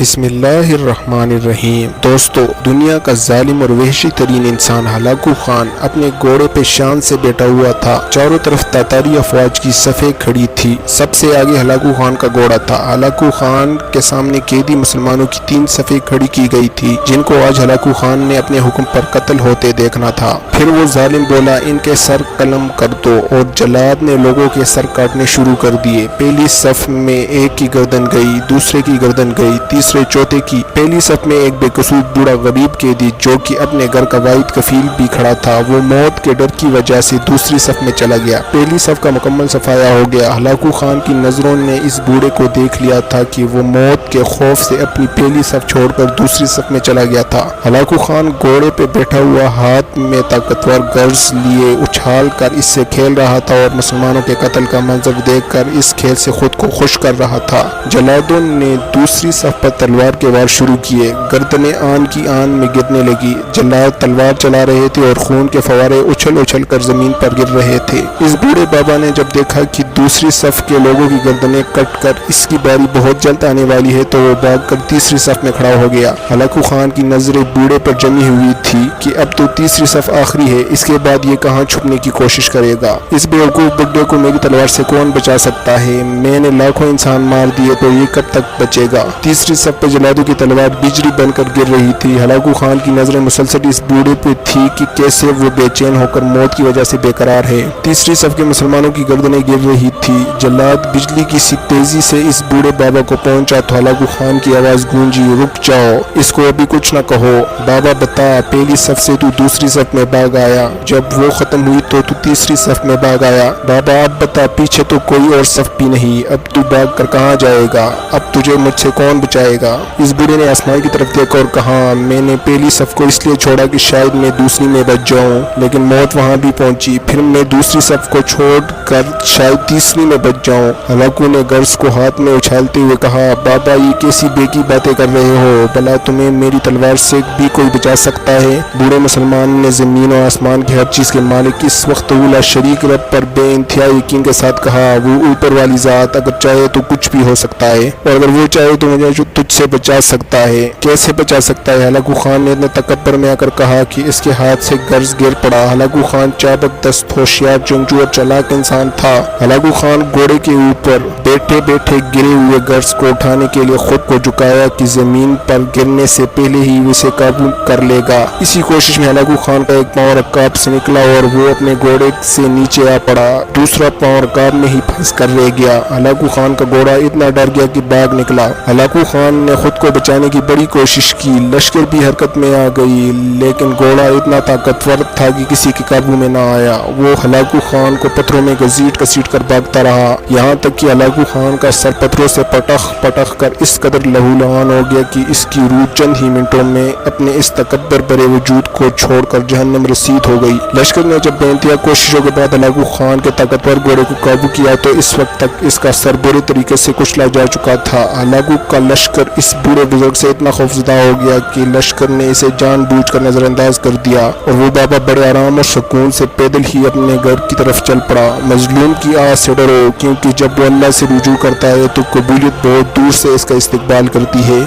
بسم اللہ الرحمن الرحیم۔ دوستو، دنیا کا ظالم اور وحشی ترین انسان ہلاکو خان اپنے گھوڑے پہ شان سے بیٹھا ہوا تھا۔ چاروں طرف تاتاری افواج کی صفیں کھڑی تھی۔ سب سے آگے ہلاکو خان کا گھوڑا تھا۔ ہلاکو خان کے سامنے قیدی مسلمانوں کی 3 صفیں کھڑی کی گئی تھی جن کو آج ہلاکو خان نے اپنے حکم پر قتل ہوتے دیکھنا تھا۔ پھر وہ ظالم بولا، ان کے سر قلم کر دو، اور جلاد نے لوگوں کے سر کاٹنے شروع کر دیے۔ پہلی صف میں ایک کی گردن گئی، دوسرے کی گردن گئی، تیسرے چوتھے کی۔ پہلی صف میں ایک بے قصور بوڑھا غریب قیدی جو کہ اپنے گھر کا واحد کفیل بھی کھڑا تھا، وہ موت کے ڈر کی وجہ سے دوسری صف میں چلا گیا۔ پہلی صف کا مکمل صفایا ہو گیا۔ ہلاکو خان کی نظروں نے اس بوڑھے کو دیکھ لیا تھا کہ وہ موت کے خوف سے اپنی پہلی صف چھوڑ کر دوسری صف میں چلا گیا تھا۔ ہلاکو خان گھوڑے پہ بیٹھا ہوا ہاتھ میں طاقتور گرز لیے اچھال کر اس سے کھیل رہا تھا اور مسلمانوں کے قتل کا منظر دیکھ کر اس کھیل سے خود کو خوش کر رہا تھا۔ جلادوں نے دوسری صف پر تلوار کے وار شروع کیے۔ گردنیں آن کی آن میں گرنے لگی۔ جلاد تلوار چلا رہے تھے اور خون کے فوارے اچھل اچھل کر زمین پر گر رہے تھے۔ اس بوڑھے بابا نے جب دیکھا کہ دوسری صف کے لوگوں کی گردنیں کٹ کر اس کی باری بہت جلد آنے والی ہے تو وہ بھاگ کر تیسری صف میں کھڑا ہو گیا۔ ہلاکو خان کی نظریں بوڑھے پر جمی ہوئی تھی کہ اب تو تیسری صف آخری ہے، اس کے بعد یہ کہاں چھپنے کی کوشش کرے گا؟ اس بیوقوف بڈھے کو میری تلوار سے کون بچا سکتا ہے؟ میں نے لاکھوں انسان مار دیے تو یہ کب تک بچے گا؟ تیسری صف پہ جلادوں کی تلوار بجلی بن کر گر رہی تھی۔ ہلاکو خان کی نظریں مسلسل اس بوڑھے پہ تھی کہ کیسے وہ بے چین ہو کر موت کی وجہ سے بے قرار ہے۔ تیسری صف کے مسلمانوں کی گردنیں گر رہی تھی۔ جلاد بجلی کی سی تیزی سے اس بوڑھے بابا کو پہنچا تو ہلاکو خان کی آواز گونجی، رک جاؤ، اس کو ابھی کچھ نہ کہو۔ بابا بتا، پہلی صف سے تو دوسری صف میں بھاگ آیا، جب وہ ختم ہوئی تو تیسری صف میں بھاگ آیا۔ بابا اب بتا، پیچھے تو کوئی اور صف بھی نہیں، اب تو بھاگ کر کہاں جائے گا؟ اب تجھے مجھ سے کون بچائے گا؟ اس بوڑھے نے آسمان کی طرف دیکھا اور کہا، میں نے پہلی صف کو اس لیے چھوڑا کہ شاید میں دوسری میں بچ جاؤں، لیکن موت وہاں بھی پہنچی۔ پھر میں دوسری صف کو چھوڑ کر شاید تیسری میں بچ جاؤں۔ ہلاکو نے گرز کو ہاتھ میں اچھالتے ہوئے کہا، بابا یہ کیسی بے کی باتیں کر رہے ہو؟ بھلا تمہیں میری تلوار سے بھی کوئی بچا سکتا ہے؟ بوڑھے مسلمان نے زمین و آسمان کی ہر چیز کے مالک اس وقت اولا شریک رب پر بے انتہا یقین کے ساتھ کہا، وہ اوپر والی ذات اگر چاہے تو کچھ بھی ہو سکتا ہے، اور اگر وہ چاہے تو مجھے تجھ سے بچا سکتا ہے۔ کیسے بچا سکتا ہے؟ ہلاکو خان نے اتنے تکبر میں آ کر کہا کہ اس کے ہاتھ سے گرز گر پڑا۔ ہلاکو خان چابک دست، ہوشیار، جنگجو اور چالاک انسان تھا۔ ہلاکو خان گھوڑے کے اوپر بیٹھے بیٹھے گرے ہوئے گرز کو اٹھانے کے لیے خود کو جھکایا کہ زمین پر گرنے سے پہلے ہی اسے قابو کر لے گا۔ اسی کوشش میں ہلاکو خان کا ایک پاؤں رکاب سے نکلا اور وہ اپنے گھوڑے سے نیچے آ پڑا۔ دوسرا پاؤں رکاب میں ہی پھنس کر رہ گیا۔ ہلاکو خان کا گھوڑا اتنا ڈر گیا کہ بھاگ نکلا۔ ہلاکو خان نے خود کو بچانے کی بڑی کوشش کی، لشکر بھی حرکت میں آ گئی، لیکن گھوڑا اتنا طاقتور تھا کہ کسی کے قابو میں نہ آیا۔ وہ ہلاکو خان کو پتھروں میں گھسیٹ گھسیٹ کر بھاگتا رہا، یہاں تک کہ ہلاکو خان کا سر پتھروں سے پٹخ پٹخ کر اس قدر لہولہان ہو گیا کہ اس کی روح چند ہی منٹوں میں اپنے اس تکبر بھرے وجود کو چھوڑ کر جہنم رسید ہو گئی۔ لشکر نے جب بے انتہا کوششوں کے بعد ہلاکو خان کے طاقتور گھوڑے کو قابو کیا تو اس وقت تک اس کا سر برے طریقے سے کچلا جا چکا تھا۔ ہلاکو کا لشکر اس بوڑھے بزرگ سے اتنا خوفزدہ ہو گیا کہ لشکر نے اسے جان بوجھ کر نظر انداز کر دیا، اور وہ بابا بڑے آرام اور سکون سے پیدل ہی اپنے گھر کی طرف چل پڑا۔ مظلوم کی آہ سے ڈرو، کیونکہ جب وہ اللہ سے رجوع کرتا ہے تو قبولیت بہت دور سے اس کا استقبال کرتی ہے۔